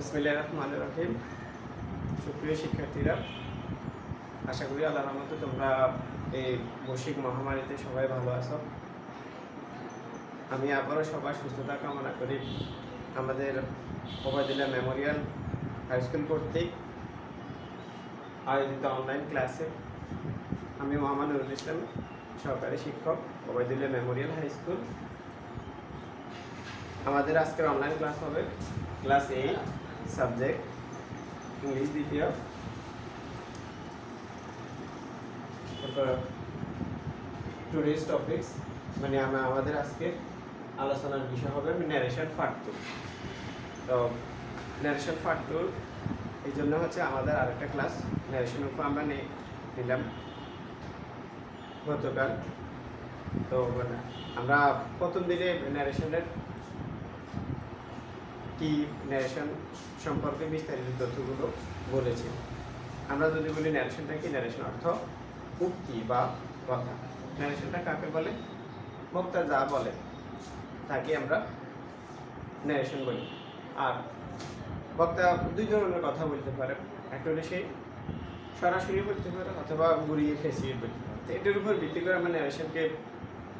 বিসমিল্লাহির রহমানির রহিম। সুপ্রিয় শিক্ষার্থীরা, আশা করি আল্লাহর রহমতে তোমরা এই বৈশ্বিক মহামারীতে সবাই ভালো আছো। আমি আবারও সবার সুস্থতা কামনা করি। আমাদের ওবায়দুল্লাহ মেমোরিয়াল হাই স্কুল কর্তৃক আয়োজিত অনলাইন ক্লাসে আমি মোহাম্মদ নুরুল ইসলাম, সহকারী শিক্ষক, ওবায়দুল্লাহ মেমোরিয়াল হাই স্কুল। আমাদের আজকের অনলাইন ক্লাস হবে ক্লাস 8 সাবজেক্ট ইংলিশ দ্বিতীয়। টুডেজ টপিকস মানে আমাদের আজকে আলোচনার বিষয় হবে ন্যারেশন পার্ট 2। তো ন্যারেশন পার্ট 2 এই জন্য হচ্ছে আমাদের আরেকটা ক্লাস ন্যারেশনের উপর আমরা নিলাম গতকাল। তো আমরা প্রথম দিনে ন্যারেশনের কি ন্যারেশন সম্পর্কে বিস্তারিত তথ্যগুলো বলেছি। আমরা যদি বলি ন্যারেশনটা কি, ন্যারেশন অর্থ উক্তি বা কথা। ন্যারেশনটা কাকে বলে? বক্তা যা বলে তাকে আমরা ন্যারেশন বলি। আর বক্তা দুই ধরনের কথা বলতে পারে, একটা হলে সে সরাসরি বলতে পারে অথবা ঘুরিয়ে ফেঁসিয়ে বলতে পারে। তো এটার উপর ভিত্তি করে আমরা ন্যারেশনকে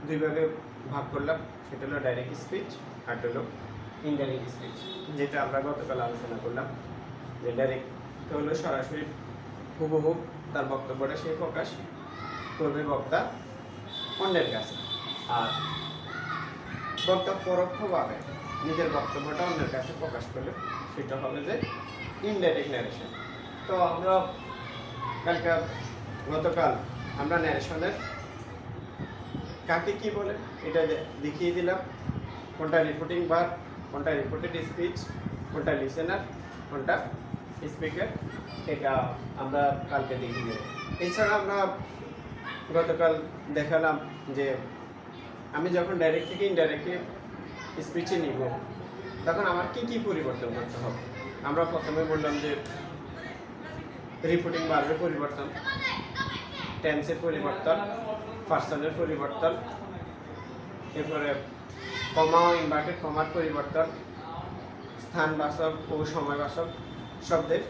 দুই ভাগে ভাগ করলাম, সেটা হলো ডাইরেক্ট স্পিচ আর হলো ইনডাইরেক্ট স্পিচ। যেটা আমরা গতকাল আলোচনা করলাম যে ডাইরেক্ট হলো সরাসরি হুবহু তার বক্তব্যটা সে প্রকাশ করবে বক্তা অন্যের কাছে, আর বক্তা পরোক্ষভাবে নিজের বক্তব্যটা অন্যের কাছে প্রকাশ করলে সেটা হবে যে ইনডাইরেক্ট ন্যারেশন। তো আমরা গতকাল আমরা ন্যারেশনের কাকে কি বলে এটা দেখিয়ে দিলাম, কোনটা রিপোর্টিং ভার্ব, কোনটা রিপোর্টেড স্পিচ, কোনটা লিসেনার, কোনটা স্পিকার, এটা আমরা কালকে দেখিয়ে দেব। এছাড়া আমরা গতকাল দেখালাম যে আমি যখন ডাইরেক্ট থেকে ইনডাইরেক্টে স্পিচে নিব তখন আমার কি কি পরিবর্তন করতে হবে। আমরা প্রথমে বললাম যে রিপোর্টিং ভার্বের পরিবর্তন, টেন্সের পরিবর্তন, পার্সনের পরিবর্তন, এরপরে কমা ও ইনভার্টেড কমার পরিবর্তন, স্থানবাচক ও সময়বাচক শব্দের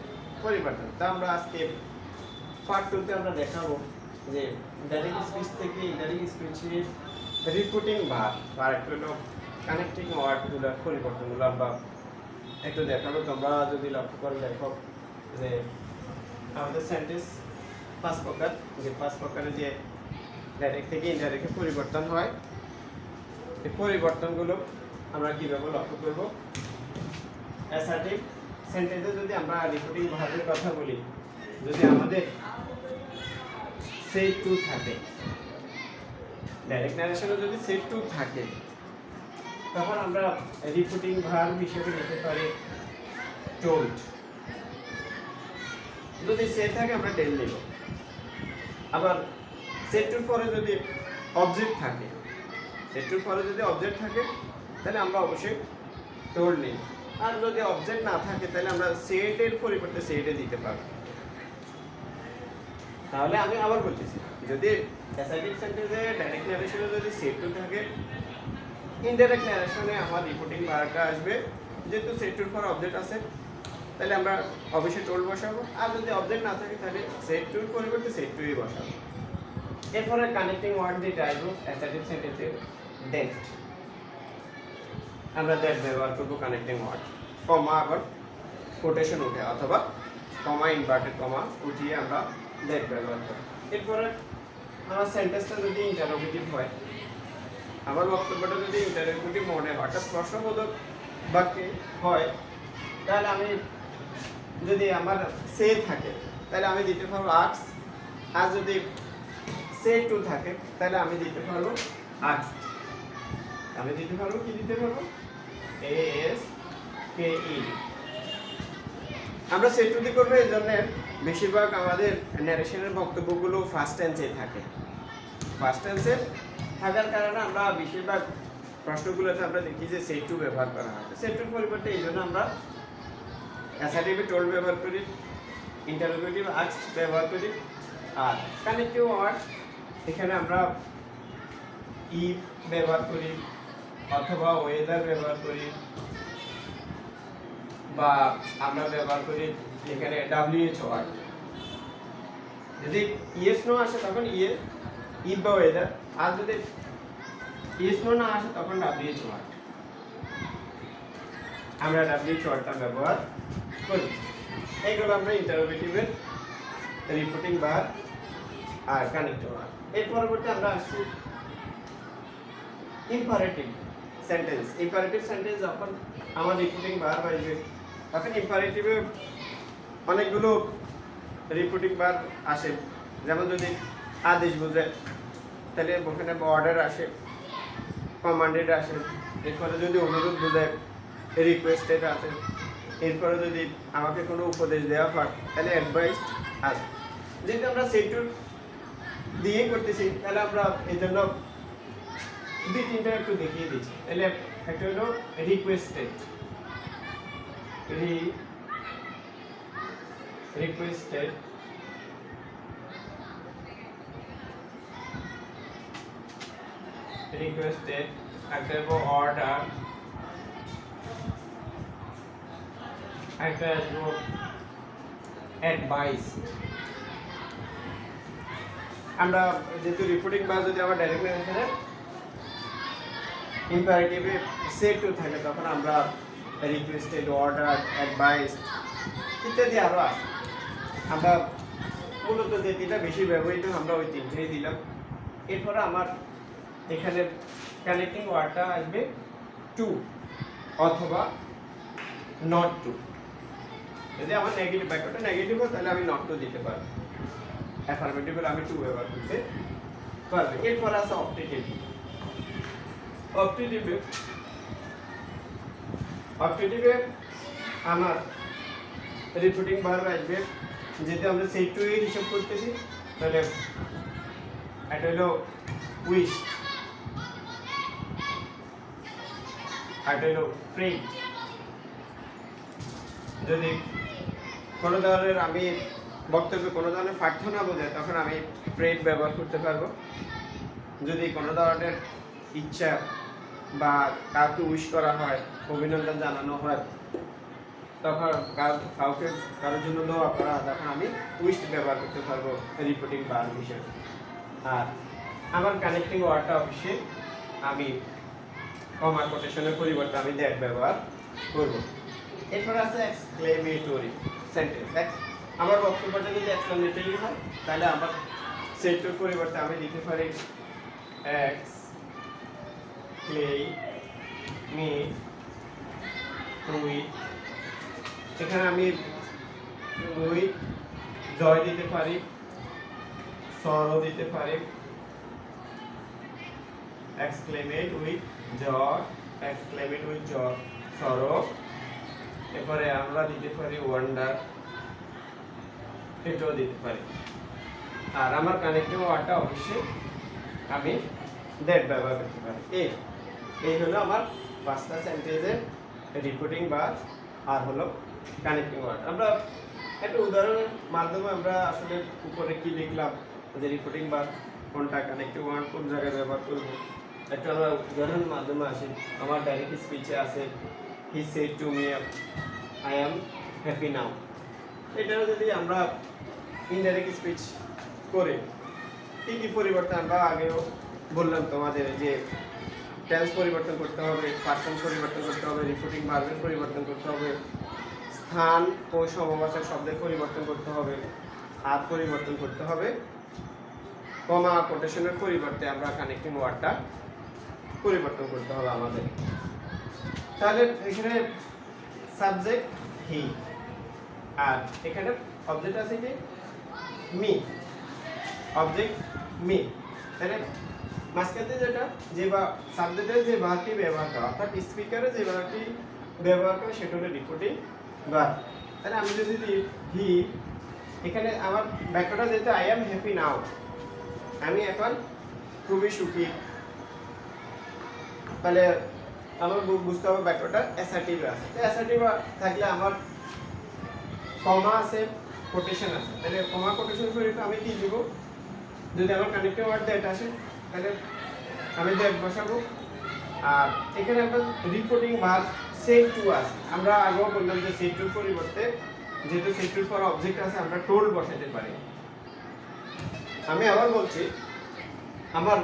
পরিবর্তন। তা আমরা আজকে পার্ট 2 তে আমরা দেখাবো যে ডাইরেক্ট স্পিচ থেকে ইনডাইরেক্ট স্পিচের রিপোর্টিং ভার্ব আর একটু হলো কানেক্টিং ওয়ার্ডগুলোর পরিবর্তনগুলো আমরা একটু দেখাবো। তোমরা যদি লক্ষ্য করে দেখো যে আমাদের সেন্টেন্স 5 প্রকার, যে 5 প্রকারের যে ডাইরেক্ট থেকে ইনডাইরেক্টে পরিবর্তন হয়, এই পরিবর্তনগুলো আমরা কীভাবে লক্ষ্য করব। অ্যাসার্টিভ সেন্টেন্সে যদি আমরা রিপোর্টিং ভার্বের কথা বলি, যদি আমাদের সেট টু থাকে, ডাইরেক্ট ন্যারেশনে যদি সেট টু থাকে তখন আমরা রিপোর্টিং ভার্ব হিসেবে নিতে পারি টোল্ড। যদি সেট থাকে আমরা টেল দেব। আবার সেট টুর পরে যদি অবজেক্ট থাকে, সেট টুর পরে যদি অবজেক্ট থাকে তাহলে আমরা অবশ্যই টোল্ড নেই। আর যদি অবজেক্ট না থাকে তাহলে আমরা সেটের পরিবর্তে সেটে দিতে পারবো। তাহলে আমি আবার বলতেছি, যদি অ্যাসার্টিভ সেন্টেন্সে ডাইরেক্ট ন্যারেশনে যদি সেট টু থাকে, ইনডাইরেক্ট ন্যারেশনে আমার রিপোর্টিং ভার্বটা আসবে। যেহেতু সেট টুর পর অবজেক্ট আছে তাহলে আমরা অবশ্যই টোল্ড বসাবো। আর যদি অবজেক্ট না থাকে তাহলে সেট টুর পরিবর্তে সেট টুই বসাবো। এরপরে কানেক্টিং ওয়ার্ড যেটা আসবো অ্যাসার্টিভ সেন্টেন্সে দ্যাট, আমরা দ্যাট ব্যবহার করবো কানেক্টিং ওয়ার্ড। কমা আবার কোটেশন উঠে অথবা কমা ইনভার্টেড কমা উঠিয়ে আমরা দ্যাট ব্যবহার করি। এরপরে আমার সেন্টেন্সটা যদি ইন্টারোগেটিভ হয়, আমার বক্তব্যটা যদি ইন্টারোগেটিভ মনে হয়, অর্থাৎ প্রশ্নবোধক বাক্যে হয়, তাহলে আমি যদি আমার সে থাকে তাহলে আমি দিতে পারবো আক্স। আর যদি সে টু থাকে তাহলে আমি দিতে পারবো আক্স। আমি দিতে পারবো কি দিতে পারবো এস কে ই। আমরা সে টু দিয়ে করবো, এই জন্য বেশিরভাগ আমাদের ন্যারেশনের বক্তব্যগুলো ফার্স্ট টেন্সে থাকে। ফার্স্ট টেন্সে থাকার কারণে আমরা বেশিরভাগ প্রশ্নগুলোতে আমরা দেখি যে সেট টু ব্যবহার করা হয়। সেট টুর পরিবর্তে এই জন্য আমরা অ্যাসার্টিভে টোল্ড ব্যবহার করি, ইন্টারোগেটিভ আস্কড ব্যবহার করি। আর কানেক্টিভ ওয়ার্ড এখানে আমরা ইফ ব্যবহার করি অথবা ওয়েদার ব্যবহার করি, বা আমরা ব্যবহার করি এখানে WH ওয়ার্ড। যদি ইয়েস নো আসে তখন ইফ বা ওয়েদার, আর যদি ইয়েস নো না আসে তখন WH ওয়ার্ড। আমরা WH ওয়ার্ডটা ব্যবহার করি। এইগুলো আমরা ইন্টারোগেটিভের রিপোর্টিং ভার্ব আর কানেক্টিভ ভার্ব। এর পরবর্তী আমরা আসছি ইম্পারেটিভ সেন্টেন্স। ইম্পারেটিভ সেন্টেন্স যখন আমার রিপোর্টিং ভার্ব আসবে তখন ইম্পারেটিভে অনেকগুলো রিপোর্টিং ভার্ব আসে। যেমন যদি আদেশ বোঝায় তাহলে ওখানে অর্ডার আসে, কমান্ডেড আসে। এরপরে যদি অনুরোধ বোঝায় রিকোয়েস্টেড আসে। এরপরে যদি আমাকে কোনো উপদেশ দেওয়া হয় তাহলে অ্যাডভাইসড আসে। যেহেতু আমরা সেটুর দিয়ে করতেছি তাহলে আমরা এই জন্য দুই তিনটা একটু দেখিয়ে দিচ্ছি। তাহলে একটা হলো রিকোয়েস্টেড, রিকোয়েস্টেড, রিকোয়েস্টেড, একটা হলো অর্ডার, একটা হলো অ্যাডভাইস। আমরা যেহেতু রিপোর্টিং বা যদি আমার ডাইরেক্ট মেনশনে ইম্পারেটিভে সেট টু থাকে তখন আমরা রিকোয়েস্টেড, অর্ডার, অ্যাডভাইস ইত্যাদি আরও আছে। আমরা মূলত যে তিনটা বেশি ব্যবহৃত আমরা ওই তিনটেই দিলাম। এরপরে আমার এখানে কানেক্টিং ওয়ার্ডটা আসবে টু অথবা নট টু। যদি আমার নেগেটিভ ব্যাকওয়ার্ডটা নেগেটিভ হয় তাহলে আমি নট টু দিতে পারবো, অ্যাফার্মেটিভ হলে আমি টু ব্যবহার করতে পারবো। এরপর আছে অপটেটিভ। অপটেটিভে আমার রিপোর্টিং ভার্ব আসবে, যেহেতু আমরা সেই টু এর হিসাব করতেছি তাহলে এটা হলো উইশ, এটা হলো প্রে। যদি কোনো ধরনের আমি বক্তব্যে কোনো ধরনের প্রার্থনা বোঝায় তখন আমি প্রেড ব্যবহার করতে পারবো। যদি কোনো ধরনের ইচ্ছা বা কাউকে উইশ করা হয়, অভিনন্দন জানানো হয়, তখন কাউকে কারোর জন্য দোয়া করা হয় তখন আমি উইশ ব্যবহার করতে পারবো রিপোর্টিং ভার্ব হিসেবে। আর আমার কানেক্টিং ওয়ার্ডটা অবশ্যই আমি কমা কোটেশনের পরিবর্তে আমি দ্যাট ব্যবহার করব। এরপর আছে এক্সক্লেমেটরি সেন্টেন্স। আমার বক্তব্যটা যদি এক্সক্লেমেটরি হয় তাহলে আমার সেটুর পরিবর্তে আমি লিখতে পারি এক্সক্লেমেটরি। এখানে আমি উইথ জয় দিতে পারি, সরো দিতে পারি, এক্সক্লেমেট উইথ জয়, এক্সক্লেমেট উইথ জয়, সরো। এরপরে আমরা দিতে পারি ওয়ান্ডার, এটাও দিতে পারি। আর আমার কানেক্টিভ ওয়ার্ডটা অবশ্যই আমি দ্যাট ব্যবহার করতে পারি। এই হলো আমার পাঁচটা সেন্টেন্সের রিপোর্টিং ভার্ব আর হলো কানেক্টিং ওয়ার্ড। আমরা একটা উদাহরণের মাধ্যমে আমরা আসলে উপরে কি লিখলাম যে রিপোর্টিং ভার্ব কোনটা, কানেক্টিং ওয়ার্ড কোন জায়গায় ব্যবহার করব, একটা আমরা উদাহরণের মাধ্যমে আসি। আমার ডাইরেক্ট স্পিচে আছে হি said to me I am happy নাও। এটাও যদি আমরা ইনডাইরেক্ট স্পিচ করে কি কি পরিবর্তন আমরা আগেও বললাম তোমাদের যে টেন্স পরিবর্তন করতে হবে, পার্সন পরিবর্তন করতে হবে, রিপোর্টিং ভার্বের পরিবর্তন করতে হবে, স্থান ও সমবাচক শব্দের পরিবর্তন করতে হবে, আর পরিবর্তন করতে হবে, কমা কোটেশনের পরিবর্তে আমরা কানেক্টিং ওয়ার্ডটা পরিবর্তন করতে হবে আমাদের। তাহলে এখানে সাবজেক্ট হি আর এখানে অবজেক্ট আছে কি মি, অবজেক্ট মি। তাহলে মাঝখানে যেটা যে বা সাবজেক্টের যে ভার্বটি ব্যবহার করা অর্থাৎ স্পিকারে যে ভার্বটি ব্যবহার করে সেটা হলো রিপোর্টিং ভার্ব। তাহলে আমি যদি হি, এখানে আমার বাক্যটা যেহেতু আই অ্যাম হ্যাপি নাও, আমি এখন খুবই সুখী, তাহলে আমার বুঝতে হবে বাক্যটা অ্যাসার্টিভ আছে। অ্যাসার্টিভ থাকলে আমার কমা আছে, কোটেশন আছে। তাহলে কমা কোটেশন করে আমি কি দিব, যদি আমার কানেক্টিং ওয়ার্ড দ্যাট আসে তাহলে আমি দ্যাট বসাবো। আর এখানে একটা রিপোর্টিং ভার্ব সেড টু আছে, আমরা আগেও বললাম যে সেড টুর পরিবর্তে যেহেতু সেড টুর পর অবজেক্ট আছে আমরা টোল্ড বসাতে পারি। আমি আবার বলছি, আমার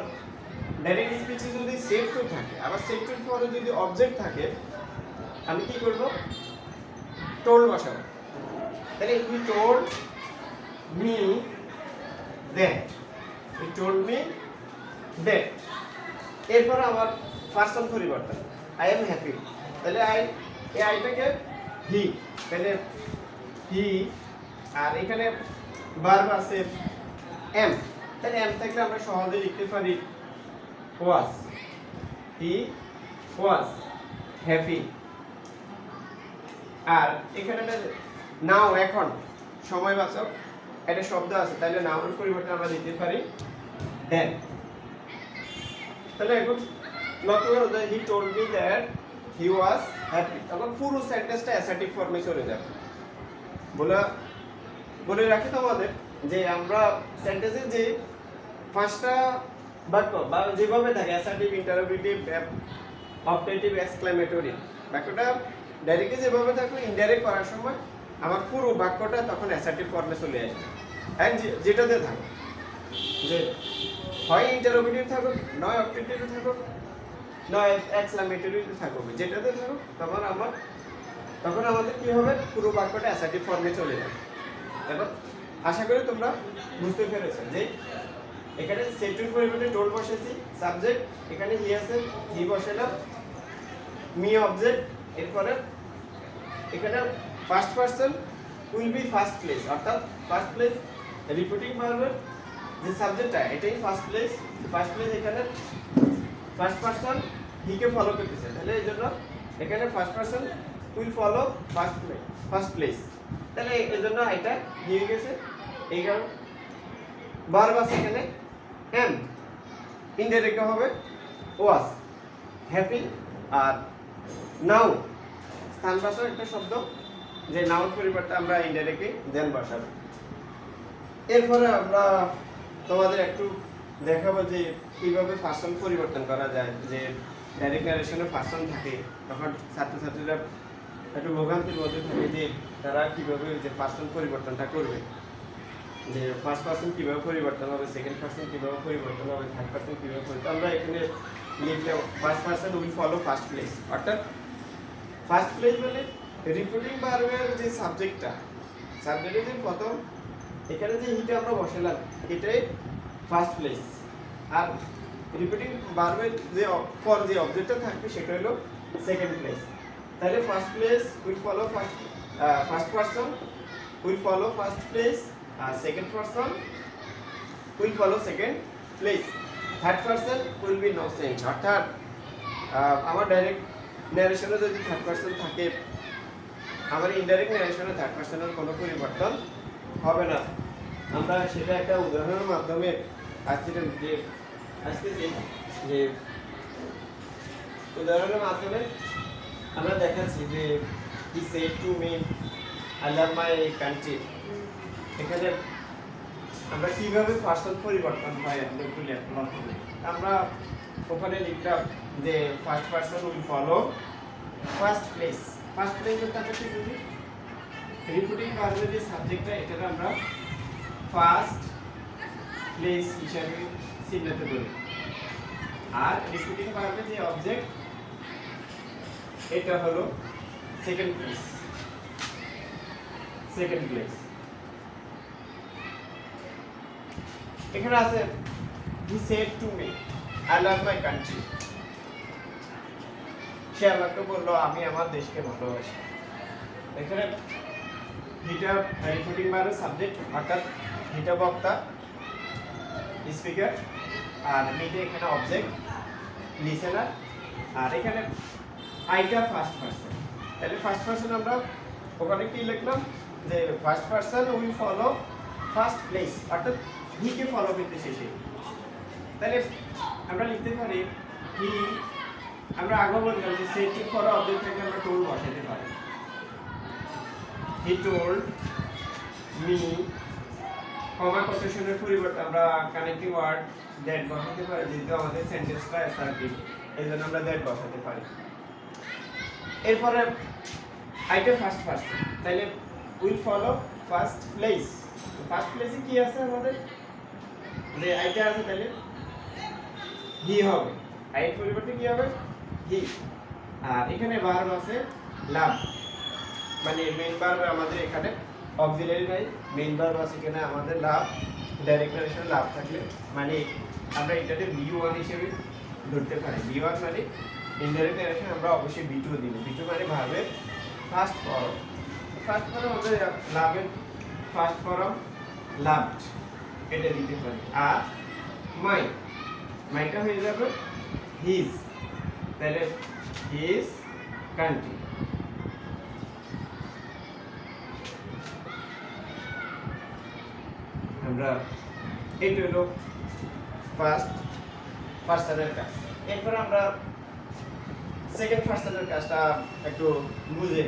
ডাইরেক্ট স্পিচে যদি সেড টু থাকে, আবার সেড টুর পরে যদি অবজেক্ট থাকে, আমি কি করব? টোল্ড বসাবো। তাহলে he told me that, he told me that. এরপর আবার পার্সন পরিবর্তন, আই এম হ্যাপি, তাহলে এই আইটাকে হি, তাহলে হি, আর এখানে ভার্ব আছে এম, তাহলে এম থাকলে আমরা সহজে লিখতে পারি ওয়াজ, হি ওয়াজ হ্যাপি। আর এখানে নাও, এখন, সময়বাচক একটা শব্দ আছে, তাহলে নাউনের পরিবর্তে আমরা দিতে পারি দেন। তাহলে এখন লক্ষ্য করো যে he told me that he was happy, তখন পুরো সেন্টেন্সটা অ্যাসার্টিভ ফর্মে চলে যাবে। বলে রাখি তোমাদের যে আমরা সেন্টেন্সে যে পাঁচটা বাক্য বা যেভাবে থাকে অ্যাসার্টিভ, ইন্টারোগেটিভ, অবজেক্টিভ, এক্সক্লেমেটরি, বাক্যটা ডাইরেক্টলি যেভাবে থাকবে ইনডাইরেক্ট করার সময় আমার পুরো বাক্যটা তখন অ্যাসার্টিভ ফর্মে চলে আসবে। আর যেটাতে থাকো, যে হয় ইন্টারোগেটিভ থাকুক, নয় অবজেক্টিভ থাকুক, নয় এক্সক্লেমেটরি থাকুক, যেটাতে থাকুক তখন আমাদের কি হবে? পুরো বাক্যটা অ্যাসার্টিভ ফর্মে চলে যাবে। এবার আশা করি তোমরা বুঝতে পেরেছো যে এখানে সেটুর পরিবর্তে টোল বসেছি, সাবজেক্ট এখানে হি আছে, হি বসালাম, মি অবজেক্ট, এরপরে এখানে first person will B first place, অর্থাৎ ফার্স্ট প্লেস রিপিটিং ভার্বের যে সাবজেক্টটা এটাই ফার্স্ট প্লেস এখানে first person he K follow করতেছে, তাহলে এই জন্য এখানে first person will follow first place, তাহলে এই জন্য এটা হয়ে গেছে। এই কারণ ভার্ব আছে এখানে এম, ইনডাইরেক্ট হবে ওয়াজ হ্যাপি, আর নাও স্থানবাচক একটা শব্দ, যে নাউন পরিবর্তে আমরা ইনডাইরেক্টলি দেন বসাবো। এরপরে আমরা তোমাদের একটু দেখাবো যে কিভাবে পার্সন পরিবর্তন করা যায়। যে ডাইরেক্ট ন্যারেশনে পার্সন থাকে তখন ছাত্রছাত্রীরা একটু ভোগান্তির মধ্যে থাকে যে তারা কিভাবে যে পার্সন পরিবর্তনটা করবে, যে ফার্স্ট পার্সন কিভাবে পরিবর্তন হবে, সেকেন্ড পার্সন কিভাবে পরিবর্তন হবে, থার্ড পার্সন কিভাবে পরিবর্তন। আমরা এখানে লিখলে first person will follow first place, অর্থাৎ ফার্স্ট প্লেস বলে রিপিটিং ভার্বের যে সাবজেক্টের যে প্রথম এখানে যে হিটা আমরা বসালাম এটাই ফার্স্ট প্লেস, আর রিপিটিং ভার্বের যে ফর যে অবজেক্টটা থাকবে সেটা হলো সেকেন্ড প্লেস। তাহলে first place will follow first person will follow first place, আর second person will follow second place, third person will be no change. অর্থাৎ আমার ডাইরেক্ট ন্যারেশনে যদি থার্ড পারসন থাকে, আমার ইনডাইরেক্ট ন্যারেশনে থার্ড পারসনের কোনো পরিবর্তন হবে না। আমরা সেটা একটা উদাহরণের মাধ্যমে যে উদাহরণের মাধ্যমে আমরা দেখাচ্ছি যে he said to me I love my country। এখানে আমরা কিভাবে পার্সন পরিবর্তন হয় আমরা ওখানে লিখলাম যে first person will follow first place বলতে আমরা কি বুঝি? রিপিটিং ভার্বের যে সাবজেক্টটা এটাকে আমরা ফার্স্ট প্লেস হিসাবে চিহ্নিত করি, আর রিপিটিং ভার্বের যে অবজেক্ট এটা হলো সেকেন্ড প্লেস। এখানে আছে he said to me I love my country। সে আমাকে বললো আমি আমার দেশকে ভালোবাসি। এখানে হিটা রিপিটিং ভার্বের সাবজেক্ট, অর্থাৎ হিটা বক্তা স্পিকার, আর মিটে এখানে অবজেক্ট লিসেনার, আর এখানে আইটা ফার্স্ট পারসন। তাহলে ফার্স্ট পারসন আমরা ওখানে কি লিখলাম যে first person will follow first place, অর্থাৎ হি কে ফলো করতেছে সে। তাহলে আমরা লিখতে পারি হি, আমরা আগে বললাম যে সেটিং করা অবজেক্ট থেকে আমরা টোল্ড বসাতে পারি। হি টোল্ড মি, কমা কোটেশনের পরিবর্তে আমরা কানেক্টিং ওয়ার্ড দ্যাট বসাতে পারি, যেহেতু আমাদের সেন্টেন্সটা অ্যাসার্টিভ এই জন্য আমরা দ্যাট বসাতে পারি। এরপরে আইটা ফার্স্ট পারসন, তাহলে will follow first place. First প্লেসে কি আছে আমাদের, যে আইটা আছে, তাহলে হি হবে, আইয়ের পরিবর্তে কি হবে, হি। আর এখানে ভার্ব আছে লাভ, মানে মেইন ভার্ব আমাদের এখানে অক্সিলারি নাই, মেইন ভার্ব আছে এখানে আমাদের লাভ। ডাইরেক্ট নারেশন লাভ থাকলে মানে আমরা এটাতে B1 হিসেবে ধরতে পারি। B1 মানে ইনডাইরেক্ট নারেশন, আমরা অবশ্যই B2 দিব। B2 মানে ভার্বের ফার্স্ট ফর্ম। ফার্স্ট ফর্ম আমাদের লাভের ফার্স্ট ফর্ম লাভড, এটা দিতে পারি। আর মাইটা হয়ে যাবে হিজ, তাহলে হিজ কান্ট্রি। আমরা এটা হলো ফার্স্ট পার্সনের কাজ। এরপর আমরা সেকেন্ড পার্সনের কাজটা একটু বুঝে।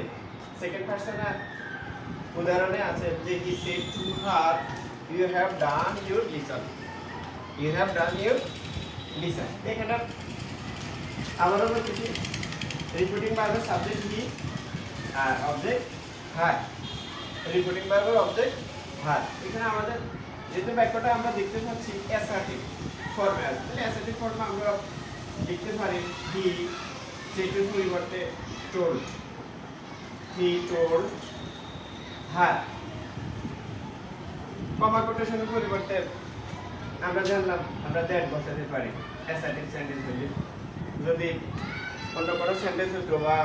সেকেন্ড পার্সনের উদাহরণে আছে যে he said to her, you have done your lesson, you have done your lesson. এখানে আবারও বলতেছি, রিপিটিং ভার্বের সাবজেক্ট হি আর অবজেক্ট হার। রিপিটিং ভার্বের অবজেক্ট হার। এখানে আমাদের যেহেতু বাক্যটা আমরা দেখতে পাচ্ছি অ্যাসার্টিভ ফর্মে আছে, তাহলে অ্যাসার্টিভ ফর্মে আমরা লিখতে পারি হি সেটের পরিবর্তে টোল্ড, হি টোল্ড হার। কমা কোটেশনের পরিবর্তে আমরা জানলাম আমরা দ্যাট বসাতে পারি অ্যাসার্টিভ সেন্টেন্স হলে। যদি অন্য কোনো সেন্টেন্স হতো বা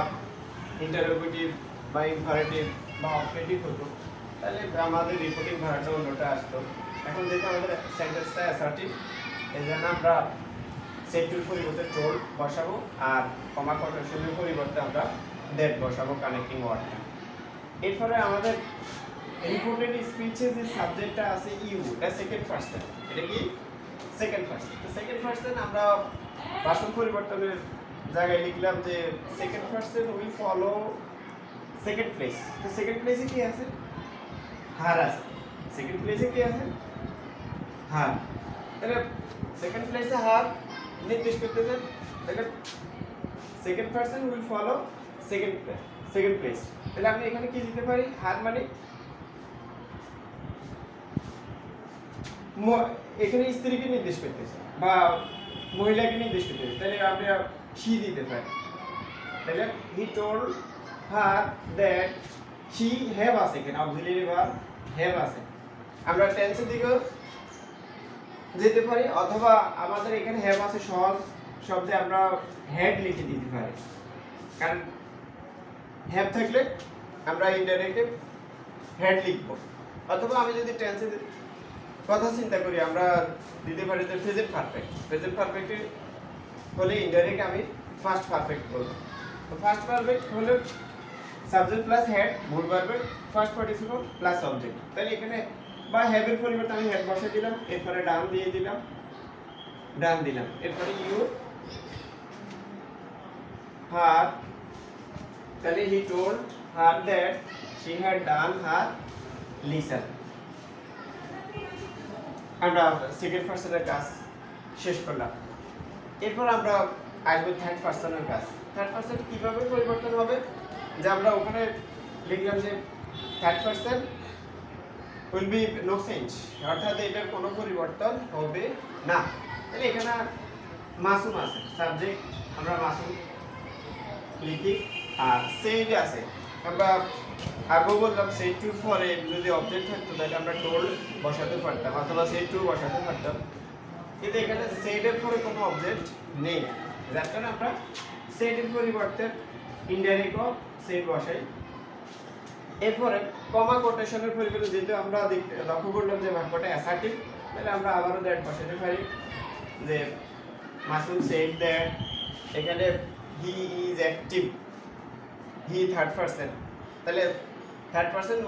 ইন্টারোগেটিভ বা ইনফারেটিভ বা অপারেটিভ হতো, তাহলে আমাদের রিপোর্টিং ভাড়াটা অন্যটা আসতো। এখন যেহেতু আমাদের সেন্টেন্সটা অ্যাসার্টিভ, এই জন্য আমরা সেটুর পরিবর্তে টোল্ড বসাবো, আর কমা কোটেশনের পরিবর্তে আমরা দ্যাট বসাবো কানেক্টিং ওয়ার্ডটা। এরপরে আমাদের রিপোর্টেড স্পিচে যে সাবজেক্টটা আছে ইউ, এটা সেকেন্ড পারসন। এটা কি সেকেন্ড পারসন। তো সেকেন্ড পারসন আমরা ভার্সন পরিবর্তনের জায়গায় লিখলাম যে second person will follow second place. তো সেকেন্ড প্লেসে কি আছে, হার আছে। সেকেন্ড প্লেসে কি আছে, হার। তাহলে সেকেন্ড প্লেসে হার নির্দেশ করতেছেন, তাহলে second person will follow second place. তাহলে আমি এখানে কি দিতে পারি, হার মানে এখানে স্ত্রীকে নির্দেশ করতেছে বা মহিলাকে নির্দেশ করতেছে, তাহলে আমরা শি দিতে পারি। তাহলে he told her that she have আছে, এখানে অক্সিলারি ভার্ব হ্যাভ আছে। আমরা টেন্সের দিকেও যেতে পারি, অথবা আমাদের এখানে হ্যাভ আছে সহজ শব্দে আমরা হ্যাড লিখে দিতে পারি, কারণ হ্যাভ থাকলে আমরা ইনডাইরেক্টলি হ্যাড লিখব। অথবা আমি যদি টেন্সের কথা চিন্তা করি, আমরা দিতে পারি যে প্রেজেন্ট পারফেক্ট। প্রেজেন্ট পারফেক্ট হলে ইনডাইরেক্ট আমি ফার্স্ট পারফেক্ট বলবো। তো ফার্স্ট পারফেক্ট হলে সাবজেক্ট প্লাস হেড, মূল ভার্বের ফার্স্ট পার্টিসিপল প্লাস অবজেক্ট। তাহলে এখানে বা হ্যাভের পরিবর্তে আমি হেড বসে দিলাম, এরপরে ডান দিয়ে দিলাম, ডান দিলাম, এরপরে ইউ হার, তাহলে he told her that she had done her lesson. আমরা সেকেন্ড পার্সনের কাজ শেষ করলাম। এরপর আমরা আসবো থার্ড পার্সনের কাজ। থার্ড পার্সন কিভাবে পরিবর্তন হবে, যে আমরা ওখানে লিখলাম যে third person will be no change, অর্থাৎ এটার কোনো পরিবর্তন হবে না। তাহলে এখানে মাসুম আছে, সাবজেক্ট আমরা মাসুম লিখি, আর সেড আছে। আমরা আগেও বললাম সেড টু পরে যদি অবজেক্ট থাকতো তাহলে আমরা টোল্ড বসাতে পারতাম, অথবা সেড টু বসাতে পারতাম, কিন্তু এখানে সেডের পরে কোনো অবজেক্ট নেই, যার কারণে আমরা সেডের পরিবর্তে ইনডাইরেক্ট সেড বসাই। এরপরে কমা কোটেশনের পরিবর্তে যেহেতু আমরা লক্ষ্য করলাম যে বাক্যটা অ্যাসার্টিভ, তাহলে আমরা আবারও দ্যাট বসাতে পারি, যে মাসুম সেড দ্যাট, এখানে he is active, he third person, তাহলে third person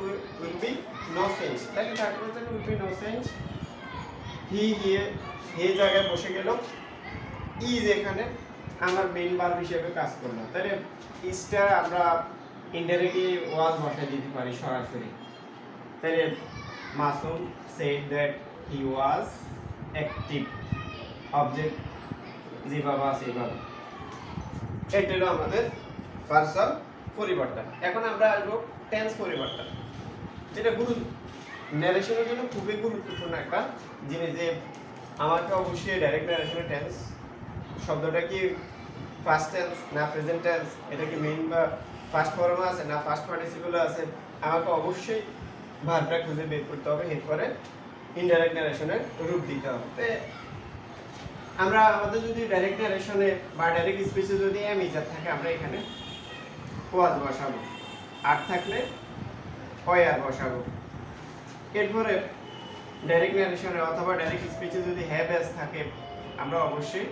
will be no change, তাহলে third person will be no change. He he জায়গায় বসে গেল, ইজ এখানে আমার মেইন ভার্ব হিসেবে কাজ করলো, তাহলে ইজটা আমরা ইনডাইরেক্টলি ওয়াজ বসায় দিতে পারি সরাসরি। তাহলে Masum said that he was active, object যেভাবে আছে এইভাবে। এটা হলো আমাদের পার্সন পরিবর্তন। এখন আমরা আসবো টেন্স পরিবর্তন, যেটা ন্যারেশনের জন্য খুবই গুরুত্বপূর্ণ একটা জিনিস। যে আমাকে অবশ্যই ডাইরেক্ট ন্যারেশনের টেন্স শব্দটা কি ফার্স্ট টেন্স না প্রেজেন্ট টেন্স, এটা কি মেইন বা ফার্স্ট ফর্ম আছে না ফার্স্ট পার্টিসিপল আছে, আমাকে অবশ্যই ভার্বটা খুঁজে বের করতে হবে, এরপরে ইনডাইরেক্ট ন্যারেশনের রূপ দিতে হবে। আমরা আমাদের যদি ডাইরেক্ট ন্যারেশনে বা ডাইরেক্ট স্পিচে যদি এম ইজার থাকে, আমরা এখানে ওয়াজ বসাবো, আর থাকলে ওয়ার বসাবো। এরপরে ডাইরেক্ট ন্যারেশনে অথবা ডাইরেক্ট স্পিচে যদি হ্যাভ এস থাকে, আমরা অবশ্যই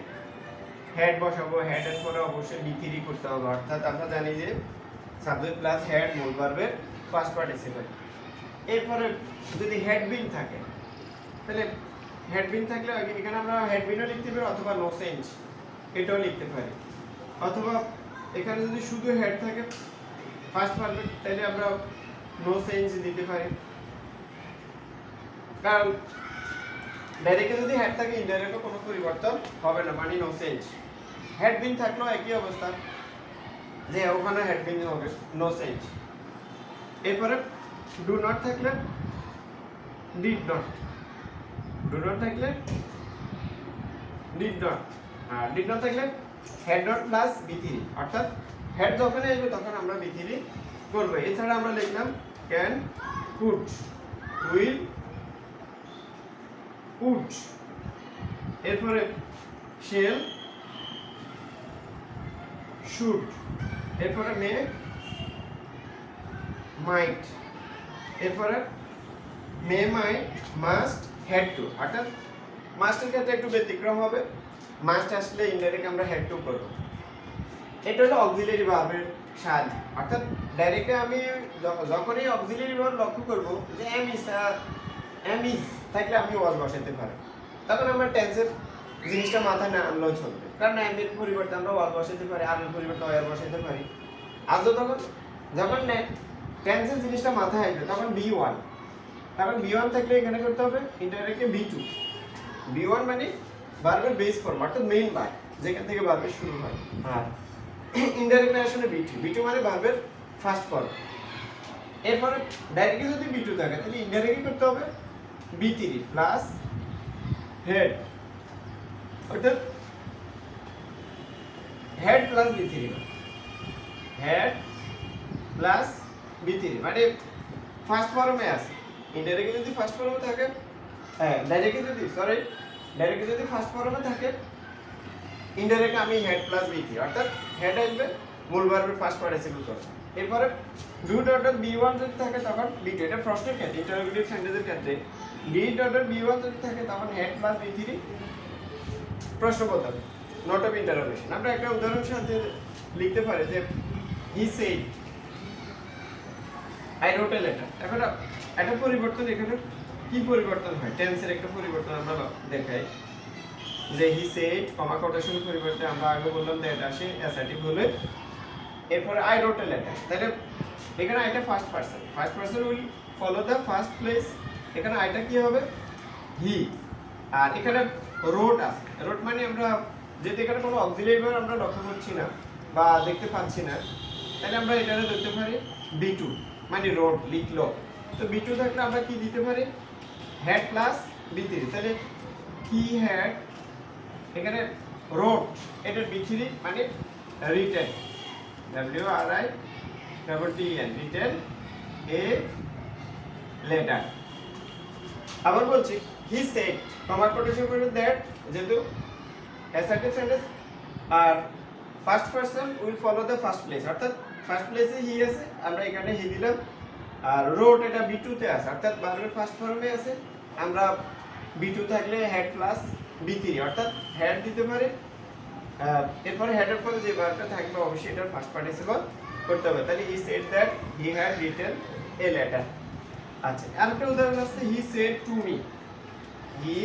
হেড বসাবো, হেডের পরে অবশ্যই বি3 করতে হবে। অর্থাৎ আমরা জানি যে সাবজেক্ট প্লাস হেড মূল ভার্বের ফার্স্ট পার্টিসিপল। এরপরে যদি হেড বিন থাকে, তাহলে হেড বিন থাকলে এখানে আমরা হেড বিনও লিখতে পারি অথবা নো চেঞ্জ এটাও লিখতে পারি, অথবা এখানে যদি শুধু হেড থাকে ফার্স্ট ভার্বে, তাহলে আমরা নো চেঞ্জ দিতে পারি। কারণ ডাইরেক্টে যদি হেড থাকে ইনডাইরেক্টে কোনো পরিবর্তন হবে না, মানে নো চেঞ্জ। হেড বিন থাকলেও একই অবস্থা, যে ওখানে হেড বিন হবে, নো চেঞ্জ। এরপরে ডু নট থাকলে ডিড নট, ডু নট থাকলে ডিড নট, আর ডিড নট থাকলে হেড নট প্লাস বি3, অর্থাৎ হেড যখন আসবে তখন আমরা বি3 করব। এছাড়া আমরা লিখলাম ক্যান, কুড, উইল, উড, এরপরে শেল, শুড, এরপরে মে, মাইট, এরপরে মে, মাইট, মাস্ট, হ্যাড টু। অর্থাৎ মাস্টের ক্ষেত্রে একটু ব্যতিক্রম হবে, মাস্ট আসলে ইনডাইরেক্ট আমরা হ্যাড টু করব। এটা হলো অক্সিলারি ভার্বের সাহায্য। অর্থাৎ ডাইরেক্টে আমি যখনই অক্সিলারি ভার্ব লক্ষ্য করব যে এম ইজ থাকলে আমি ওয়াজ বসাতে পারি, তখন আমরা টেন্সের জিনিসটা মাথায় না আনলেও চলবে। কারণ এম এর পরিবর্তে আমরা ওয়াজ বসাতে পারি, আর এর পরিবর্তে ওয়ার বসাতে পারি। আজ যখন টেন্সের জিনিসটা মাথায় আসবে তখন বি1, তখন বি1 থাকলে এখানে করতে হবে ইনডাইরেক্টলি বি2। বি1 মানে ভার্বের বেস ফর্ম, অর্থাৎ মেইন ভার্ব যেখান থেকে ভার্বের শুরু হয়। আর ইনডাইরেক্ট ন্যারেশনে বি2 মানে ভার্বের ফার্স্ট ফর্ম। এরপরে ডাইরেক্টলি যদি বি2 থাকে, তাহলে ইনডাইরেক্টলি করতে হবে বি3 প্লাস হেড, অর্থাৎ হেড প্লাস বি3, হেড প্লাস বি3 মানে ফার্স্ট ফর্মে আছে। ইনডাইরেক্টলি যদি ফার্স্ট ফর্মে থাকে, ডাইরেক্টলি যদি ফার্স্ট ফর্মে থাকে, ইনডাইরেক্ট আমি হেড প্লাস বি3, অর্থাৎ হেড আসবে মূল ভার্বের ফার্স্ট পার্টিসিপল করব। এরপরে ডু ডট বি1 যদি থাকে তখন বি2, এটা প্রশ্নের ক্ষেত্রে, ইন্টারোগেটিভ সেন্টেন্সের ক্ষেত্রে ডি ডট বি1 যদি থাকে তখন হেড প্লাস বি3 প্রশ্নবোধক, নট অফ ইন্টারোগেশন। আমরা একটা উদাহরণ সাথে লিখতে পারি যে he said I রোট a letter. এখন একটা পরিবর্তন, এখানে কি পরিবর্তন হয়, টেন্সের একটা পরিবর্তন আমরা দেখাই যে হি সেড কমা কোটেশন পরিবর্তে আমরা আগে বললাম দ্যাট আসে অ্যাসার্টিভ হলে, এরপর আই রোট এ লেটার। তাহলে এখানে আইটা first person will follow the first place, এখানে আইটা কি হবে হি, আর এখানে রোট আছে। রোট মানে আমরা যেহেতু এখানে কোনো অক্সিলারি ভার্ব আমরা লক্ষ্য করছি না বা দেখতে পাচ্ছি না, তাহলে আমরা এটাকে ধরতে পারি বি2 মানে রোড, লিখলো। তো বি2 থাকলে আমরা কি দিতে পারি হেড প্লাস বি3, তাহলে হি হ্যাড, এখানে রোড এটা বি3 মানে written, WRITTEN, written a letter. আবার বলছি হি সেড কমা কোটেশন করে দ্যাট, যেহেতু অ্যাসার্টিভ সেন্টেন্স আর first person will follow the first place, অর্থাৎ ফার্স্ট প্লেসে হি আছে, আমরা এখানে হি দিলাম। আর রোড এটা বি2 তে আছে, অর্থাৎ ভার্বের ফার্স্ট ফর্মে আছে, আমরা বি2 থাকলে হেড প্লাস বি3, অর্থাৎ হেড দিতে পারি। এরপরে হেডের পরে যে ভার্বটা থাকবে অবশ্যই এটার ফার্স্ট পার্টিসিপল করতে হবে। তাহলে he said that he had written a letter. আচ্ছা, আরেকটা উদাহরণ আছে হি said to me, he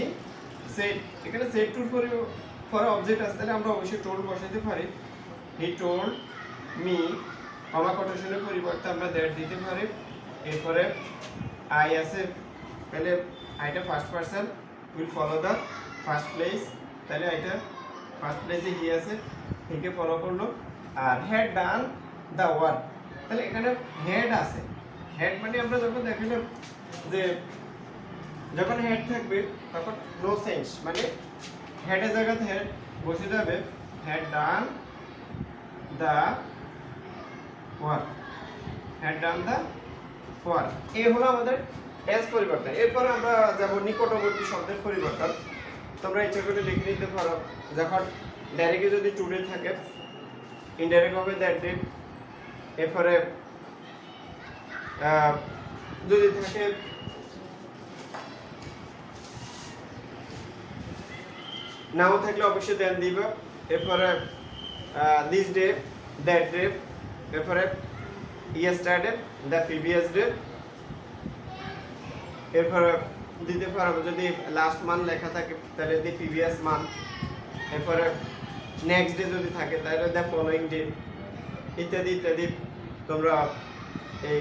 said, এখানে সেড টুর পরে অবজেক্ট আছে, তাহলে আমরা অবশ্যই টোল্ড বসাতে পারি। হি টোল্ড মি কমা কোটেশনের পরিবর্তে আমরা দ্যাট দিতে পারি। এরপরে আই আছে, তাহলে আইটা first person will follow the first place, তাহলে আইটা ফার্স্ট প্লেসে হি আছে, হিকে ফলো করলো। আর হ্যাড ডান দ্য ওয়ার্ক, তাহলে এখানে হেড আছে, হেড মানে আমরা যখন দেখালাম যে যখন হেড থাকবে তখন নো সেন্স, মানে হেডের জায়গাতে হেড বসে যাবে, had done the work, had done the work. এই হলো আমাদের টেন্স পরিবর্তন। এরপর আমরা যাব নিকটবর্তী শব্দের পরিবর্তন। তোমরা ইচ্ছা করে লিখে নিতে পারো, যখন ডাইরেক্টে যদি টুডে থাকে, ইনডাইরেক্ট হবে দ্যাট ডে, এরপরে যদি থাকে নাও থাকলে অবশ্যই দেন দিব, এরপরে দিস ডে, দ্যাট ডে, এরপরে ইয়েস্টারডে, দ্য প্রিভিয়াস ডে, এরপরে দিতে পারবো যদি লাস্ট মান্থ লেখা থাকে তাহলে দি প্রিভিয়াস মান্থ, এরপরে নেক্সট ডে যদি থাকে তাহলে দ্য ফলোইং ডে, ইত্যাদি ইত্যাদি। তোমরা এই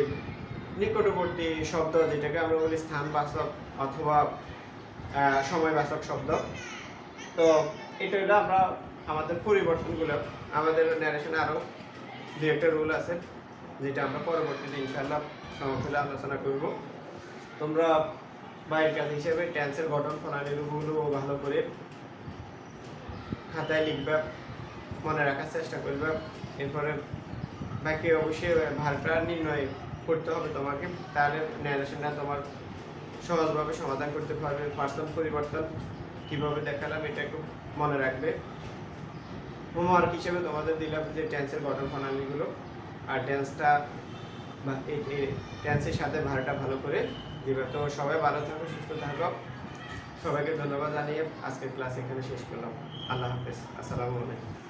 নিকটবর্তী শব্দ যেটাকে আমরা বলি স্থানবাচক অথবা সময়বাচক শব্দ, তো এটা হলো আমরা আমাদের পরিবর্তনগুলো। আমাদের ন্যারেশনে আরও দু একটা রুল আছে যেটা আমরা পরবর্তীতে ইনশাআল্লাহ সময় আলোচনা করব। তোমরা বাইরের কাজ হিসেবে টেন্সের গঠন প্রণালীগুলো ভালো করে খাতায় লিখবে, মনে রাখার চেষ্টা করবে। এরপরে বাকি অবশ্যই ভারটা নির্ণয় করতে হবে তোমাকে, তাহলে ন্যারেশনটা তোমার সহজভাবে সমাধান করতে পারবে। পার্সন পরিবর্তন কিভাবে দেখালাম এটা একটু মনে রাখবে। হোমওয়ার্ক হিসেবে তোমাদের দিলাম যে টেন্সের গঠন প্রণালীগুলো, আর টেন্সটা বা এই টেন্সের সাথে ভারটা ভালো করে দিবে। তো সবাই ভালো থাকো, সুস্থ থাকো। সবাইকে ধন্যবাদ জানিয়ে আজকের ক্লাস এখানে শেষ করলাম। আল্লাহ হাফেজ, আসসালামু আলাইকুম।